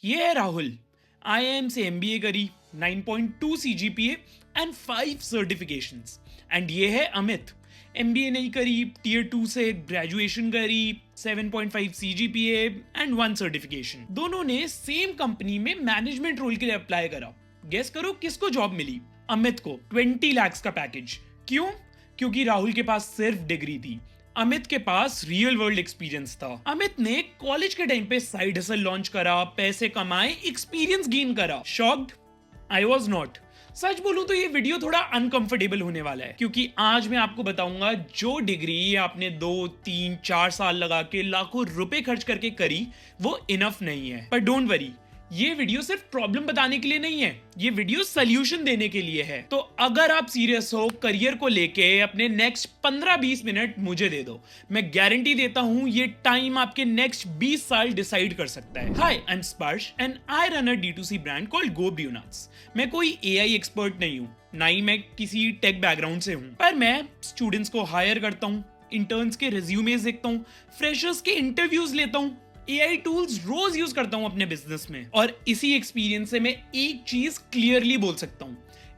ये है राहुल। आईआईएम से एमबीए करी, 9.2 सीजीपीए एंड 5 सर्टिफिकेशंस। एंड ये है अमित। एमबीए नहीं करी, टीयर 2 से ग्रेजुएशन करी, 7.5 सीजीपीए एंड 1 सर्टिफिकेशन। दोनों ने सेम कंपनी में मैनेजमेंट रोल के लिए अप्लाई करा। गेस करो किसको जॉब मिली? अमित को 20 लाख का पैकेज। क्यों? क्योंकि राहुल के पास सिर्फ डिग्री थी, अमित के पास रियल वर्ल्ड एक्सपीरियंस था। अमित ने कॉलेज के टाइम पे साइड हसल लॉन्च करा, पैसे कमाए, एक्सपीरियंस गेन करा। शॉक्ड? I was not. सच बोलूं तो ये वीडियो थोड़ा अनकंफर्टेबल होने वाला है, क्योंकि आज मैं आपको बताऊंगा जो डिग्री आपने 2, 3, 4 साल लगा के लाखों रुपए खर्च करके करी वो इनफ नहीं है। पर डोंट वरी, ये वीडियो सिर्फ प्रॉब्लम बताने के लिए नहीं है, ये वीडियो सोल्यूशन देने के लिए है। तो अगर आप सीरियस हो करियर को लेके, अपने नेक्स्ट 15-20 मिनट मुझे दे दो। मैं गारंटी देता हूं ये टाइम आपके नेक्स्ट 20 साल डिसाइड कर सकता है। हाय, आई एम स्पर्श and I run a D2C brand called GoBunuts। मैं कोई AI एक्सपर्ट नहीं हूं, ना ही मैं किसी टेक बैकग्राउंड से हूं, पर मैं स्टूडेंट्स को हायर करता हूं, इंटर्न्स के रिज्यूमेस देखता हूं, फ्रेशर्स के इंटरव्यूज लेता हूं, AI टूल्स रोज यूज करता हूं अपने बिजनेस में। और इसी एक्सपीरियंस से मैं एक चीज क्लियरली बोल सकता हूं,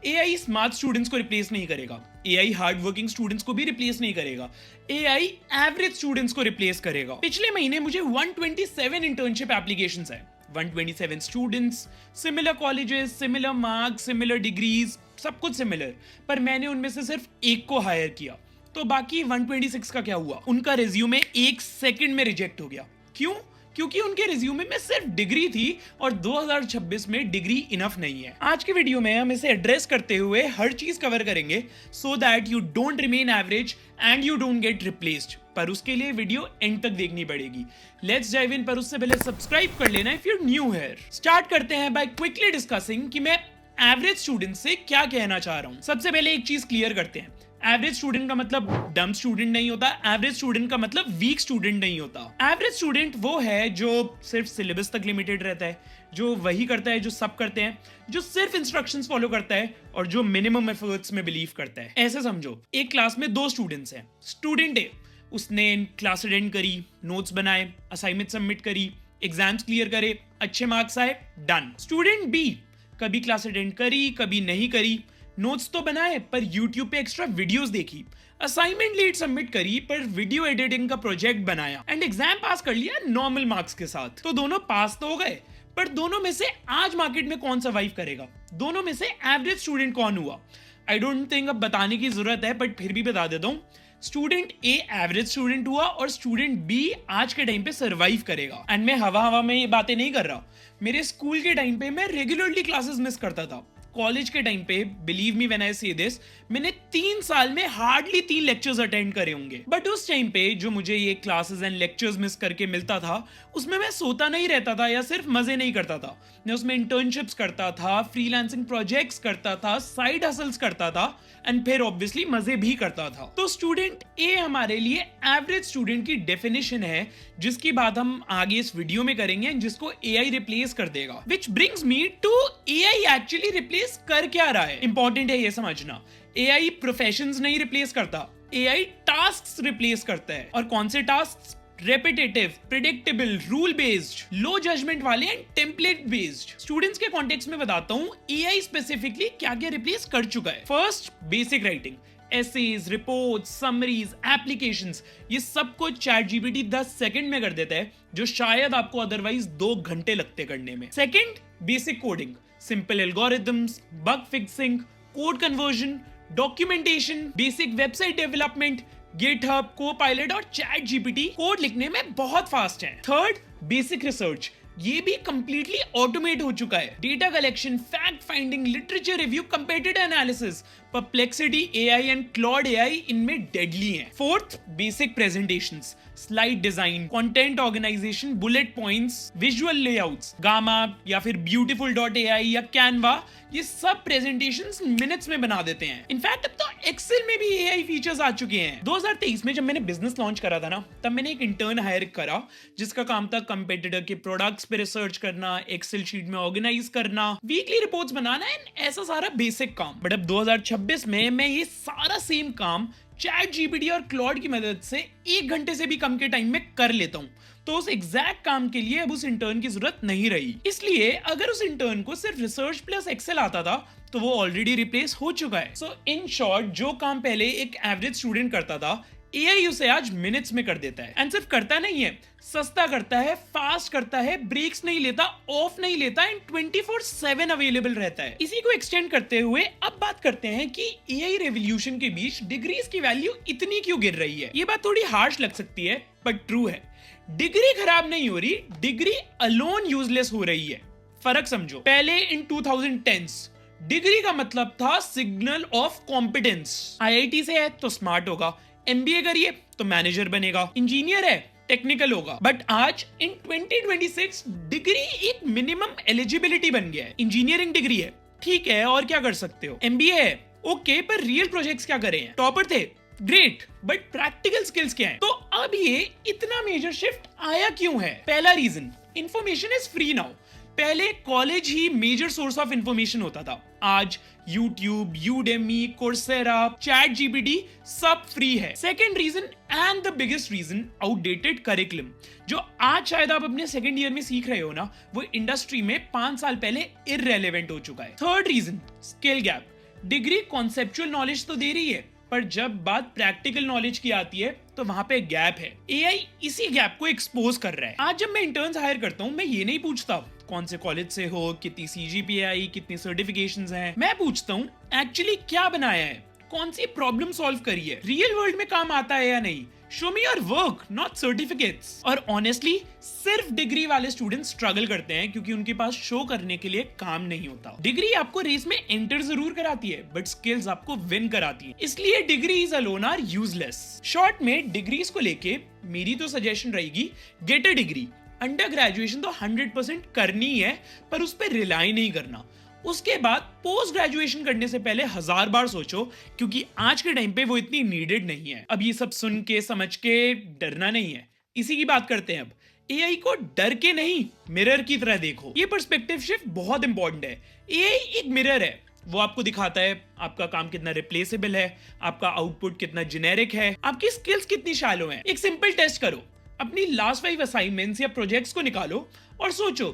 AI स्मार्ट स्टूडेंट्स को रिप्लेस नहीं करेगा, AI हार्ड वर्किंग स्टूडेंट्स को भी रिप्लेस नहीं करेगा, AI एवरेज स्टूडेंट्स को रिप्लेस करेगा। पिछले महीने मुझे 127 इंटर्नशिप एप्लीकेशंस है, 127 students, similar colleges, similar marks, similar degrees, सब कुछ सिमिलर, पर मैंने उनमें से सिर्फ एक को हायर किया। तो बाकी 126 का क्या हुआ? उनका रिज्यूमे 1 सेकंड में रिजेक्ट हो गया। क्यों? क्योंकि उनके रिज्यूमे में सिर्फ डिग्री थी और 2026 में डिग्री इनफ नहीं है। आज के वीडियो में हम इसे एड्रेस करते हुए हर चीज कवर करेंगे, so that you don't remain average and you don't get replaced. पर उसके लिए वीडियो एंड तक देखनी पड़ेगी। लेट्स डाइव इन, पर उससे पहले सब्सक्राइब कर लेना if you new here. Start करते हैं बाय क्विकली डिस्कसिंग कि मैं एवरेज स्टूडेंट से क्या कहना चाह रहा हूं। सबसे पहले एक चीज क्लियर करते हैं, एवरेज स्टूडेंट का मतलब डम स्टूडेंट नहीं होता, एवरेज स्टूडेंट का मतलब वीक स्टूडेंट नहीं होता। एवरेज स्टूडेंट वो है जो सिर्फ सिलेबस तक लिमिटेड रहता है, जो वही करता है जो सब करते हैं, जो सिर्फ इंस्ट्रक्शंस फॉलो करता है और जो मिनिमम एफर्ट्स में बिलीव करता है। ऐसे समझो, एक क्लास में 2 स्टूडेंट्स हैं। स्टूडेंट ए, उसने क्लास अटेंड करी, नोट्स बनाए, असाइनमेंट सबमिट करी, एग्जाम्स क्लियर करे, अच्छे मार्क्स आए, डन। स्टूडेंट बी कभी क्लास अटेंड करी, कभी नहीं करी, नोट्स तो बनाए पर YouTube पे एक्स्ट्रा वीडियोस देखी, असाइनमेंट लेट सबमिट करी पर वीडियो एडिटिंग का प्रोजेक्ट बनाया एंड एग्जाम पास कर लिया नॉर्मल मार्क्स के साथ। तो दोनों पास तो हो गए, पर दोनों में से आज मार्केट में कौन सर्वाइव करेगा? दोनों में से एवरेज स्टूडेंट कौन हुआ? आई डोंट थिंक अब बताने की जरूरत है, बट फिर भी बता देता हूँ। स्टूडेंट ए एवरेज स्टूडेंट हुआ और स्टूडेंट बी आज के टाइम पे सर्वाइव करेगा। एंड मैं हवा हवा में ये बातें नहीं कर रहा, मेरे स्कूल के टाइम पे मैं रेगुलरली क्लासेस मिस करता था। कॉलेज के टाइम पे, बिलीव मी व्हेन आई से दिस, मैंने 3 साल में हार्डली 3 लेक्चर्स अटेंड करे होंगे। बट उस टाइम पे जो मुझे ये क्लासेस एंड लेक्चर्स मिस करके मिलता था, उसमें मैं सोता नहीं रहता था या सिर्फ मजे नहीं करता था। मैं उसमें इंटर्नशिप्स करता था, फ्रीलांसिंग प्रोजेक्ट्स करता था, साइड हसल्स करता था एंड फिर ऑब्वियसली मजे भी करता था। तो स्टूडेंट ए हमारे लिए एवरेज स्टूडेंट की डेफिनेशन है, जिसकी बात हम आगे इस वीडियो में करेंगे, जिसको AI रिप्लेस कर देगा। Which brings me to AI actually replace कर क्या रहा है। इंपॉर्टेंट है ये समझना, AI प्रोफेशंस नहीं रिप्लेस करता, AI टास्क्स रिप्लेस करता है। और कौन से tasks? Repetitive, predictable, rule based, low judgement वाले एंड टेम्पलेट बेस्ड। स्टूडेंट्स के कॉन्टेक्स्ट में बताता हूं AI स्पेसिफिकली क्या क्या रिप्लेस कर चुका है। First, basic writing, essays, report, summaries, applications, ये सब कुछ ChatGPT 10 सेकंड में कर देता है, जो शायद आपको अदरवाइज 2 घंटे लगते करने में। Second, basic coding, simple algorithms, bug fixing, code conversion, documentation, basic website development, GitHub, Copilot और ChatGPT कोड लिखने में बहुत फास्ट है। थर्ड, बेसिक रिसर्च, ये भी कंप्लीटली ऑटोमेट हो चुका है। Data collection, fact finding, literature review, competitive analysis, Perplexity AI and Claude AI इनमें डेडली हैं। Fourth, basic presentations, slide design, content organisation, bullet points, visual layouts, Gamma या फिर beautiful.ai या कैनवा, ये सब प्रेजेंटेशंस मिनट्स में बना देते हैं। इनफैक्ट अब तो एक्सेल में भी AI फीचर्स आ चुके हैं। 2023 में जब मैंने बिजनेस लॉन्च करा था ना, तब मैंने एक इंटर्न हायर करा, जिसका काम था कंपेटिटर के प्रोडक्ट्स पे रिसर्च करना, एक्सेल शीट में ऑर्गेनाइज करना, वीकली रिपोर्ट्स बनाना एंड ऐसा सारा बेसिक काम। बट अब 2026 में मैं ये सारा सेम काम ChatGPT और क्लॉड की मदद से 1 घंटे से भी कम के टाइम में कर लेता हूँ। तो उस एग्जैक्ट काम के लिए अब उस इंटर्न की जरूरत नहीं रही। इसलिए अगर उस इंटर्न को सिर्फ रिसर्च प्लस एक्सेल आता था तो वो ऑलरेडी रिप्लेस हो चुका है। सो इन शॉर्ट, जो काम पहले एक एवरेज स्टूडेंट करता था, एआई उसे आज मिनट्स में कर देता है। एंड सिर्फ करता नहीं है, सस्ता करता है, फास्ट करता है, ब्रेक्स नहीं लेता, ऑफ नहीं लेता, एंड 24/7 अवेलेबल रहता है। इसी को एक्सटेंड करते हुए अब बात करते हैं कि एआई रेवोल्यूशन के बीच डिग्रीज की वैल्यू इतनी क्यों गिर रही है। ये बात थोड़ी हार्श लग सकती है बट ट्रू है। डिग्री खराब नहीं हो रही, डिग्री अलोन यूजलेस हो रही है। फर्क समझो, पहले इन 2010s डिग्री का मतलब था सिग्नल ऑफ कॉम्पिटेंस। आईआईटी से है तो स्मार्ट होगा, एमबीए करिए तो मैनेजर बनेगा, इंजीनियर है टेक्निकल होगा। बट आज इन 2026 डिग्री एक मिनिमम एलिजिबिलिटी बन गया है। इंजीनियरिंग डिग्री है, ठीक है, और क्या कर सकते हो। एमबीए है, ओके, पर रियल प्रोजेक्ट्स क्या करें। टॉपर थे, ग्रेट, बट प्रैक्टिकल स्किल्स क्या है। तो अब ये इतना मेजर शिफ्ट आया क्यों है। पहला reason, information is free now. पहले कॉलेज ही मेजर सोर्स ऑफ इंफॉर्मेशन होता था, आज YouTube, Udemy, Coursera, ChatGPT सब फ्री है। Second reason and the biggest reason, outdated curriculum. जो आज शायद आप अपने सेकेंड ईयर में सीख रहे हो ना, वो इंडस्ट्री में 5 साल पहले इररेलेवेंट हो चुका है। Third reason, skill gap. Degree conceptual knowledge तो दे रही है, पर जब बात प्रैक्टिकल नॉलेज की आती है तो वहां पे गैप है। एआई इसी गैप को एक्सपोज कर रहा है। आज जब मैं इंटर्न्स हायर करता हूं, मैं ये नहीं पूछता कौन से कॉलेज से हो, कितनी सीजीपीए आई, कितनी सर्टिफिकेशंस हैं। मैं पूछता हूं एक्चुअली क्या बनाया है, कौन सी प्रॉब्लम सॉल्व करी है, रियल वर्ल्ड में काम आता है या नहीं। Show me your work, not certificates. और ऑनेस्टली सिर्फ डिग्री वाले स्टूडेंट स्ट्रगल करते हैं क्योंकि उनके पास शो करने के लिए काम नहीं होता। डिग्री आपको रेस में एंटर जरूर कराती है, बट स्किल्स आपको विन कराती है। इसलिए degrees alone are useless. Short में डिग्रीज को लेके मेरी तो सजेशन रहेगी, get a degree. Under graduation तो 100% करनी है, पर उस पर रिलाई नहीं करना। उसके बाद पोस्ट ग्रेजुएशन करने से पहले 1000 बार सोचो, क्योंकि आज के टाइम पे वो इतनी नीडेड नहीं है। अब ये सब सुन के समझ के डरना नहीं है। इसी की बात करते हैं अब। एआई को डर के नहीं, मिरर की तरह देखो। ये पर्सपेक्टिव शिफ्ट बहुत इंपॉर्टेंट है। एआई एक मिरर है, वो आपको दिखाता है आपका काम कितना रिप्लेसेबल है, आपका आउटपुट कितना जेनेरिक है, आपकी स्किल्स कितनी शैलो हैं। एक सिंपल टेस्ट करो, अपनी लास्ट 5 असाइनमेंट्स या प्रोजेक्ट्स को निकालो और सोचो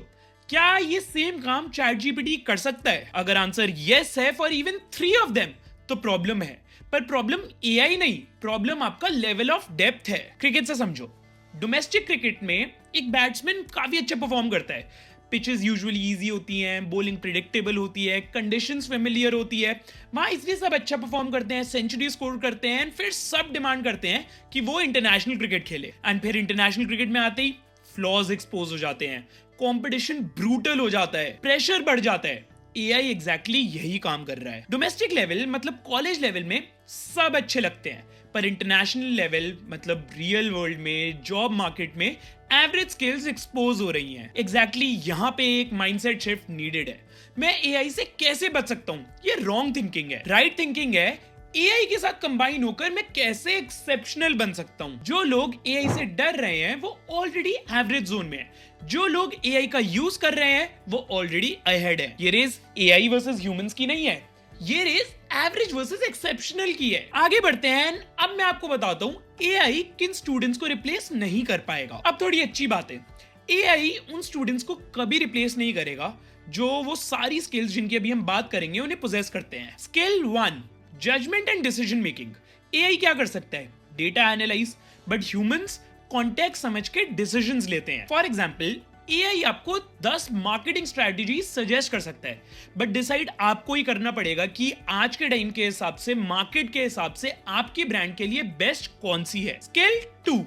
क्या ये सेम काम चैट जीपीटी कर सकता है। अगर आंसर यस है फॉर इवन 3 ऑफ देम तो प्रॉब्लम है। पर प्रॉब्लम एआई नहीं, प्रॉब्लम आपका लेवल ऑफ डेप्थ है। क्रिकेट से समझो, डोमेस्टिक क्रिकेट में एक बैट्समैन काफी अच्छा परफॉर्म करता है, पिचेस यूजुअली इजी होती हैं, बॉलिंग प्रिडिक्टेबल होती है, कंडीशंस फेमिलियर होती है, वहां इसलिए सब अच्छा परफॉर्म करते हैं, सेंचुरी स्कोर करते हैं, फिर सब डिमांड करते हैं कि वो इंटरनेशनल क्रिकेट खेले। एंड फिर इंटरनेशनल क्रिकेट में आते ही फ्लॉज एक्सपोज हो जाते हैं, कंपटीशन ब्रूटल हो जाता है, प्रेशर बढ़ जाता है। एआई एग्जैक्टली यही काम कर रहा है। डोमेस्टिक लेवल मतलब कॉलेज लेवल में सब अच्छे लगते हैं, पर इंटरनेशनल लेवल मतलब रियल वर्ल्ड में, जॉब मार्केट में एवरेज स्किल्स एक्सपोज हो रही हैं। एग्जैक्टली यहाँ पे एक माइंडसेट शिफ्ट नीडेड है। मैं एआई से कैसे बच सकता हूँ? ये रॉन्ग थिंकिंग है। राइट थिंकिंग है, एआई के साथ कंबाइन होकर मैं कैसे एक्सेप्शनल बन सकता हूं। जो लोग एआई से डर रहे हैं वो ऑलरेडी एवरेज जोन में है, जो लोग एआई का यूज कर रहे हैं वो ऑलरेडी अहेड है। ये रेस एआई वर्सेस ह्यूमंस की नहीं है, ये रेस एवरेज वर्सेस एक्सेप्शनल की है। आगे बढ़ते हैं। अब मैं आपको बताता हूं एआई किन स्टूडेंट्स को रिप्लेस नहीं कर पाएगा। अब थोड़ी अच्छी बात है, एआई उन स्टूडेंट्स को कभी रिप्लेस नहीं करेगा जो वो सारी स्किल्स जिनकी अभी हम बात करेंगे उन्हें पोजेस करते हैं। Skill 1, judgement and decision making. AI क्या कर सकता है? Data analyse, but humans context समझ के डिसीजंस लेते हैं। फॉर एग्जांपल, एआई आपको 10 मार्केटिंग स्ट्रेटजी सजेस्ट कर सकता है, बट डिसाइड आपको ही करना पड़ेगा कि आज के टाइम के हिसाब से, मार्केट के हिसाब से आपके ब्रांड के लिए बेस्ट कौन सी है। Skill 2,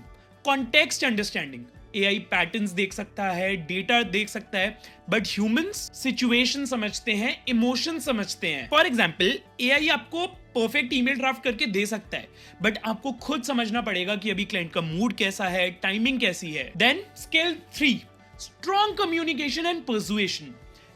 context understanding. AI patterns देख सकता है, डेटा देख सकता है, बट ह्यूमंस सिचुएशन समझते हैं, इमोशन समझते हैं। फॉर एग्जांपल, एआई आपको परफेक्ट ईमेल ड्राफ्ट करके दे सकता है, बट आपको खुद समझना पड़ेगा कि अभी क्लाइंट का मूड कैसा है, टाइमिंग कैसी है। Then skill 3, strong communication and persuasion.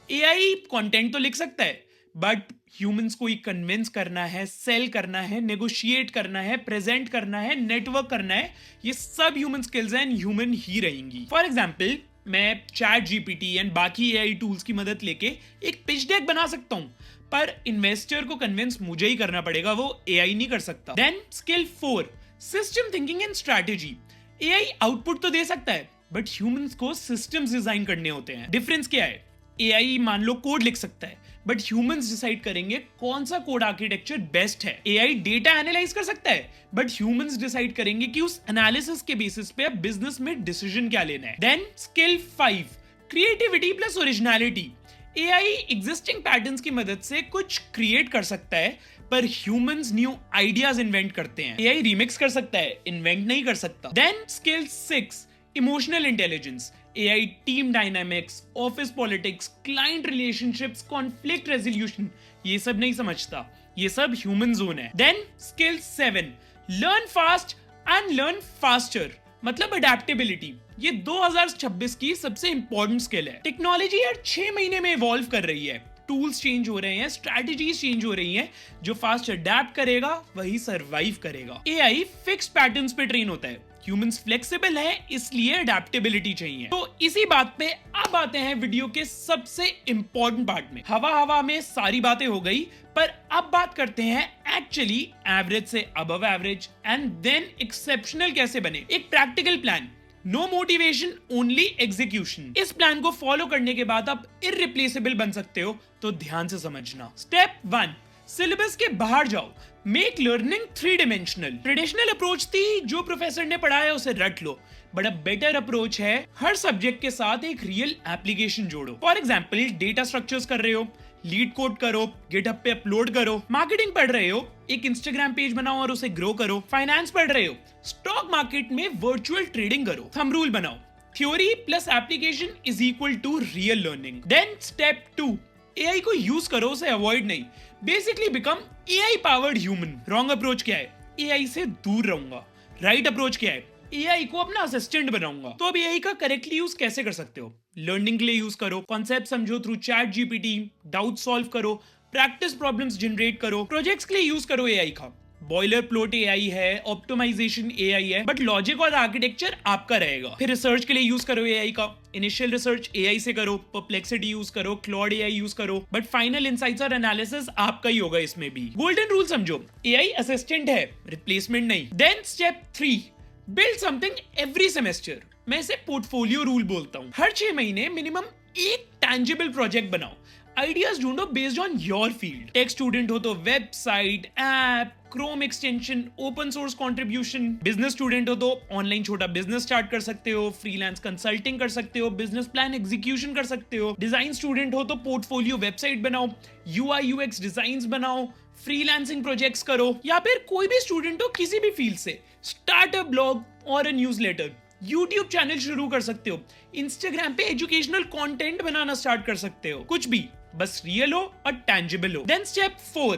AI content तो लिख सकता है, बट ह्यूमंस को ही कन्विंस करना है, सेल करना है, नेगोशिएट करना है, प्रेजेंट करना है, नेटवर्क करना है, ये सब ह्यूमन स्किल्स एंड ह्यूमन ही रहेंगी। फॉर एग्जांपल, मैं चैट जीपीटी एंड बाकी एआई टूल्स की मदद लेके एक पिच डेक बना सकता हूं, पर इन्वेस्टर को कन्विंस मुझे ही करना पड़ेगा, वो एआई नहीं कर सकता। Then skill 4, system thinking and strategy. AI output तो दे सकता है, बट ह्यूमंस को सिस्टम्स डिजाइन करने होते हैं। डिफरेंस क्या है? एआई मान लो कोड लिख सकता है, बट ह्यूमंस डिसाइड करेंगे कौन सा कोड आर्किटेक्चर बेस्ट है। एआई डेटा एनालाइज कर सकता है, बट ह्यूमंस डिसाइड करेंगे कि उस एनालिसिस के बेसिस पे अब बिजनेस में डिसीजन क्या लेना है। Then skill 5, creativity plus originality. AI existing patterns की मदद से कुछ क्रिएट कर सकता है, पर ह्यूमंस न्यू आइडियाज इन्वेंट करते हैं। एआई रिमिक्स कर सकता है, इन्वेंट नहीं कर सकता। Then skill 6, emotional intelligence. AI team dynamics, office politics, client relationships, conflict resolution, ये सब नहीं समझता, ये सब ह्यूमन जोन है। Then skill 7, learn fast and learn faster, मतलब अडेप्टेबिलिटी। ये 2026 की सबसे इंपॉर्टेंट स्किल है। टेक्नोलॉजी हर 6 महीने में इवॉल्व कर रही है, टूल्स चेंज हो रहे हैं, स्ट्रैटेजीज चेंज हो रही हैं। जो फास्ट अडेप्ट करेगा वही सरवाइव करेगा। एआई फिक्स्ड पैटर्न्स पे ट्रेन होता है, ह्यूमंस फ्लेक्सिबल हैं, इसलिए अडेप्टेबिलिटी चाहिए। तो इसी बात पे अब आते हैं वीडियो के सबसे इंपॉर्टेंट पार्ट में। हवा में सारी बातें हो गई, पर अब बात करते हैं एक्चुअली एवरेज से above average and then exceptional कैसे बने। एक practical plan, no motivation only execution. इस प्लान को फॉलो करने के बाद आप इररिप्लेसेबल बन सकते हो, तो ध्यान से समझना। स्टेप 1, सिलेबस के बाहर जाओ, make learning 3 dimensional. Traditional approach थी, जो प्रोफेसर ने पढ़ाया उसे रट लो, बट अब बेटर अप्रोच है हर सब्जेक्ट के साथ एक रियल एप्लीकेशन जोड़ो। फॉर एग्जाम्पल, डेटा स्ट्रक्चर्स कर रहे हो, लीड कोड करो, गिटहब पे अपलोड करो। मार्केटिंग पढ़ रहे हो, एक इंस्टाग्राम पेज बनाओ और उसे ग्रो करो। फाइनेंस पढ़ रहे हो, स्टॉक मार्केट में वर्चुअल ट्रेडिंग करो। थंब रूल बनाओ, theory plus application is equal to real learning. Then step 2, AI को यूज करो, उसे अवॉइड नहीं। Basically become AI powered human. Wrong approach क्या है? एआई से दूर रहूंगा। राइट अप्रोच क्या है? एआई को अपना असिस्टेंट बनाऊंगा। तो अब एआई का करेक्टली यूज कैसे कर सकते हो? लर्निंग के लिए यूज करो, कॉन्सेप्ट समझो through chat GPT, doubt solve करो, प्रैक्टिस प्रॉब्लम्स जनरेट करो। प्रोजेक्ट्स के लिए यूज करो एआई का। बॉयलर प्लॉट एआई है, ऑप्टिमाइजेशन एआई है, बट लॉजिक और आर्किटेक्चर आपका रहेगा। फिर रिसर्च के लिए यूज करो एआई का। इनिशियल रिसर्च एआई से करो, परप्लेक्सिटी यूज करो, क्लॉड एआई यूज करो, बट फाइनल इनसाइट्स और एनालिसिस आपका ही होगा इसमें भी। गोल्डन रूल समझो, एआई असिस्टेंट है, रिप्लेसमेंट नहीं। Then step 3, build something every semester. मैं इसे पोर्टफोलियो रूल बोलता हूँ। हर 6 महीने मिनिमम एक टैंजिबल प्रोजेक्ट बनाओ। आइडियाज ढूंढो based on your field. Tech student हो तो website, app, Chrome extension, open source contribution. Business student हो तो ऑनलाइन छोटा बिजनेस स्टार्ट कर सकते हो, फ्रीलांस कंसल्टिंग कर सकते हो, बिजनेस प्लान एग्जीक्यूशन कर सकते हो। डिजाइन स्टूडेंट हो तो पोर्टफोलियो वेबसाइट बनाओ, यूआई यूएक्स डिजाइन्स बनाओ, फ्रीलांसिंग प्रोजेक्ट्स करो। या फिर कोई भी स्टूडेंट हो किसी भी फील्ड से, स्टार्ट अ ब्लॉग और अ न्यूज़लेटर, यूट्यूब चैनल शुरू कर सकते हो, इंस्टाग्राम पे एजुकेशनल कंटेंट बनाना स्टार्ट कर सकते हो। कुछ भी, बस रियल हो और टैंजिबल हो। Then step 4,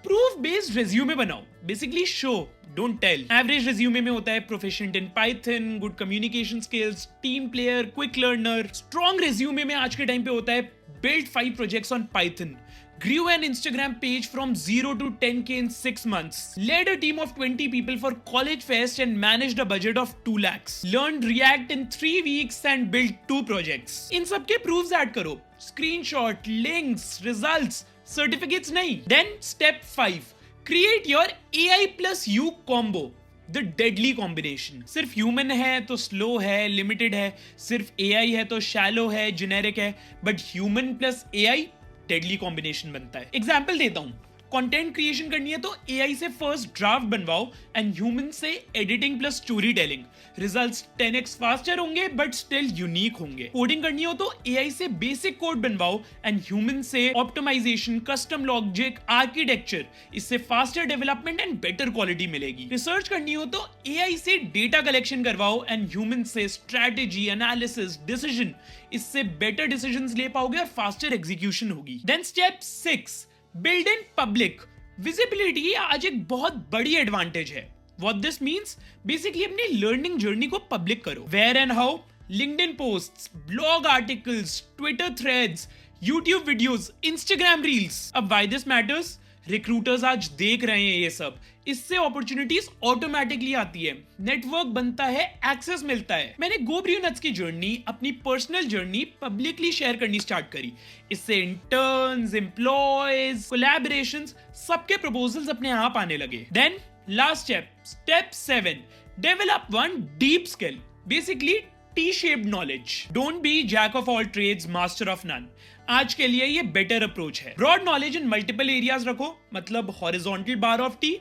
proof based resume बनाओ। Basically show don't tell. Average resume में होता है proficient in Python, good communication skills, team player, quick learner. Strong resume में आज के टाइम पे होता है build 5 projects on Python, grew an Instagram page from 0 to 10K in 6 months, led a team of 20 people for college fest and managed a budget of 2 lakhs, learned React in 3 weeks and built 2 projects. इन सबके proofs add करो, screenshot, links, results, certificates नहीं। Then step 5, create your AI plus you combo, the deadly combination। सिर्फ human है तो slow है, limited है, सिर्फ AI है तो शैलो है, जेनेरिक है, but human plus AI deadly combination बनता है। एग्जाम्पल देता हूं, कंटेंट क्रिएशन करनी है तो एआई से फर्स्ट ड्राफ्ट बनवाओ एंड ह्यूमन से editing plus story telling. Results 10x faster होंगे बट स्टिल यूनिक होंगे। कोडिंग करनी हो तो एआई से बेसिक कोड बनवाओ एंड ह्यूमन से ऑप्टिमाइजेशन, कस्टम लॉजिक, आर्किटेक्चर। इससे faster development and better quality मिलेगी। रिसर्च करनी हो तो एआई से डेटा कलेक्शन करवाओ एंड ह्यूमन से स्ट्रैटेजी, एनालिसिस, डिसीजन। इससे बेटर डिसीजंस ले पाओगे और फास्टर एग्जीक्यूशन होगी। Then step 6, build in public. Visibility आज एक बहुत बड़ी एडवांटेज है। व्हाट दिस मींस, बेसिकली अपनी लर्निंग जर्नी को पब्लिक करो। Where and how, LinkedIn posts, blog articles, Twitter threads, YouTube videos, Instagram reels. अब व्हाई दिस मैटर्स, रिक्रूटर्स आज देख रहे हैं ये सब। इससे अपॉर्चुनिटीज ऑटोमेटिकली आती है, नेटवर्क बनता है, एक्सेस मिलता है। मैंने गोब्रियो की जर्नी, अपनी पर्सनल जर्नी पब्लिकली शेयर करनी स्टार्ट करी। इससे इंटर्न्स, एम्प्लॉयज, कोलैबोरेशंस, सबके प्रपोजल्स अपने आप आने लगे। Then last step, step 7, develop one deep skill. Basically T shaped knowledge. Don't be jack of all trades master of none. आज के लिए ये बेटर अप्रोच है। Broad knowledge in multiple areas रखो, मतलब horizontal bar of T,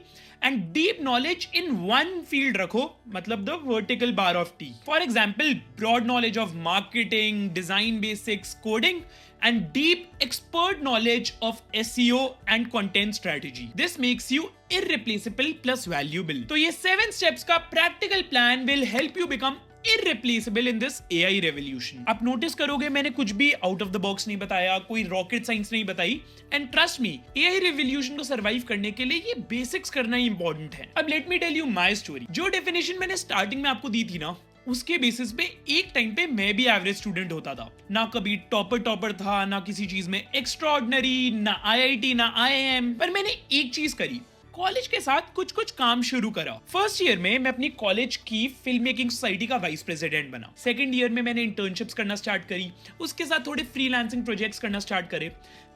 and deep knowledge in one field रखो, मतलब the vertical bar of T. For example, broad knowledge of marketing, design basics, coding, and deep expert knowledge of SEO and content strategy. This makes you irreplaceable plus valuable. तो ये 7 steps का practical plan will help you become irreplaceable in this AI revolution. आप notice करोगे मैंने कुछ भी out of the box नहीं बताया, कोई रॉकेट साइंस नहीं बताई, and trust me, AI revolution को सर्वाइव करने के लिए ये बेसिक्स करना ही इंपॉर्टेंट है। अब let me tell you my story. जो डेफिनेशन मैंने स्टार्टिंग में आपको दी थी ना, उसके बेसिस पे एक टाइम पे मैं भी एवरेज स्टूडेंट होता था। ना कभी टॉपर था, ना किसी चीज में एक्स्ट्राऑर्डिनरी, ना IIT, ना IIM। पर मैंने एक चीज करी, कॉलेज के साथ कुछ काम शुरू करा। फर्स्ट ईयर में मैं अपनी कॉलेज की फिल्म मेकिंग सोसाइटी का वाइस प्रेसिडेंट बना। सेकंड ईयर में मैंने इंटर्नशिप्स करना स्टार्ट करी, उसके साथ थोड़े फ्रीलांसिंग प्रोजेक्ट्स करना स्टार्ट करे।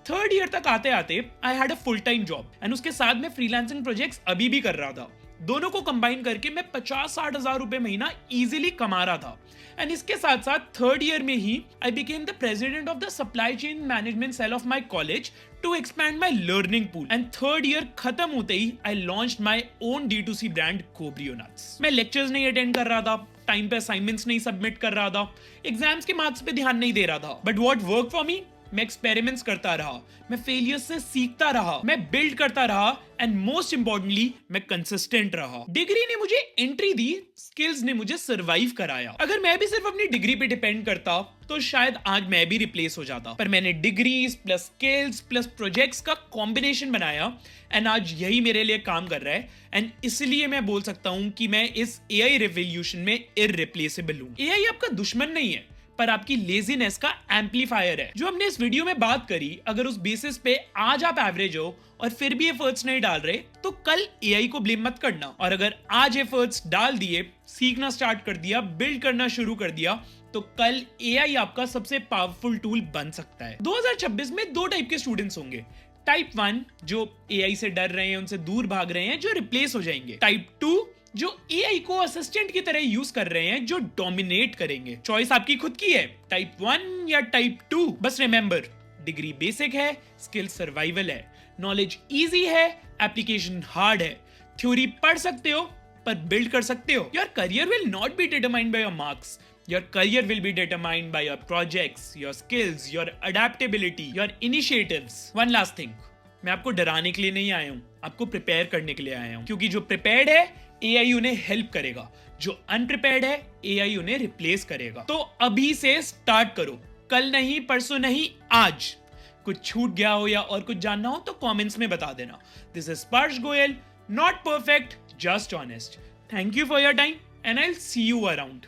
थर्ड ईयर तक आते आते I had a full time job, and उसके साथ मैं फ्रीलांसिंग प्रोजेक्ट्स अभी भी कर रहा था। दोनों को कंबाइन करके मैं 50-60 हजार रुपए महीना इजीली कमा रहा था। एंड इसके साथ साथ थर्ड ईयर में ही I became the president of the supply chain management cell of my college to expand my learning pool. And third year खत्म होते ही I launched my own D2C brand Cobrio nuts. मैं lectures नहीं attend कर रहा था, time पे assignments नहीं सबमिट कर रहा था, एग्जाम्स के मार्क्स पे ध्यान नहीं दे रहा था, but what work for me, मैं एक्सपेरिमेंट्स करता रहा, मैं फेलियर्स से सीखता रहा, मैं बिल्ड करता रहा, एंड मोस्ट इंपॉर्टेंटली मैं कंसिस्टेंट रहा। डिग्री ने मुझे एंट्री दी, स्किल्स ने मुझे सरवाइव कराया। अगर मैं भी सिर्फ अपनी डिग्री पे डिपेंड करता तो शायद आज मैं भी रिप्लेस हो जाता, पर मैंने degrees plus skills plus projects का कॉम्बिनेशन बनाया, एंड आज यही मेरे लिए काम कर रहा है। एंड इसलिए मैं बोल सकता हूं कि मैं इस AI रेवोल्यूशन में इररिप्लेसेबल हूं। AI आपका दुश्मन नहीं है, पर आपकी लेजीनेस का एम्पलीफायर है। जो हमने इस वीडियो में बात करी, अगर उस बेसिस पे आज आप एवरेज हो और फिर भी एफर्ट्स नहीं डाल रहे, तो कल AI को ब्लेम मत करना। और अगर आज एफर्ट्स डाल दिए, सीखना स्टार्ट कर दिया, बिल्ड करना शुरू कर दिया, तो कल AI आपका सबसे पावरफुल टूल बन सकता है। 2026 में 2 टाइप के स्टूडेंट्स होंगे। टाइप 1 जो AI से डर रहे हैं, उनसे दूर भाग रहे हैं, जो रिप्लेस हो जाएंगे। टाइप 2 जो AI को असिस्टेंट की तरह यूज कर रहे हैं, जो डोमिनेट करेंगे। चॉइस आपकी खुद की है, टाइप 1 या टाइप 2। बस रिमेंबर, डिग्री बेसिक है, स्किल सर्वाइवल है, नॉलेज इजी है, एप्लीकेशन हार्ड है। थ्योरी पढ़ सकते हो पर बिल्ड कर सकते हो। Your career will not be determined by your marks, your career will be determined by your projects, your skills, your adaptability, your initiatives. One last thing, मैं आपको डराने के लिए नहीं आया हूं, आपको प्रिपेयर करने के लिए आया हूं। क्योंकि जो प्रिपेयर्ड है AI उन्हें हेल्प करेगा, जो अनप्रिपेयर्ड है AI उन्हें रिप्लेस करेगा। तो अभी से स्टार्ट करो, कल नहीं, परसों नहीं, आज। कुछ छूट गया हो या और कुछ जानना हो तो कमेंट्स में बता देना। दिस इज स्पर्श Goyal, not perfect, just honest. Thank you for your time and I will see you around.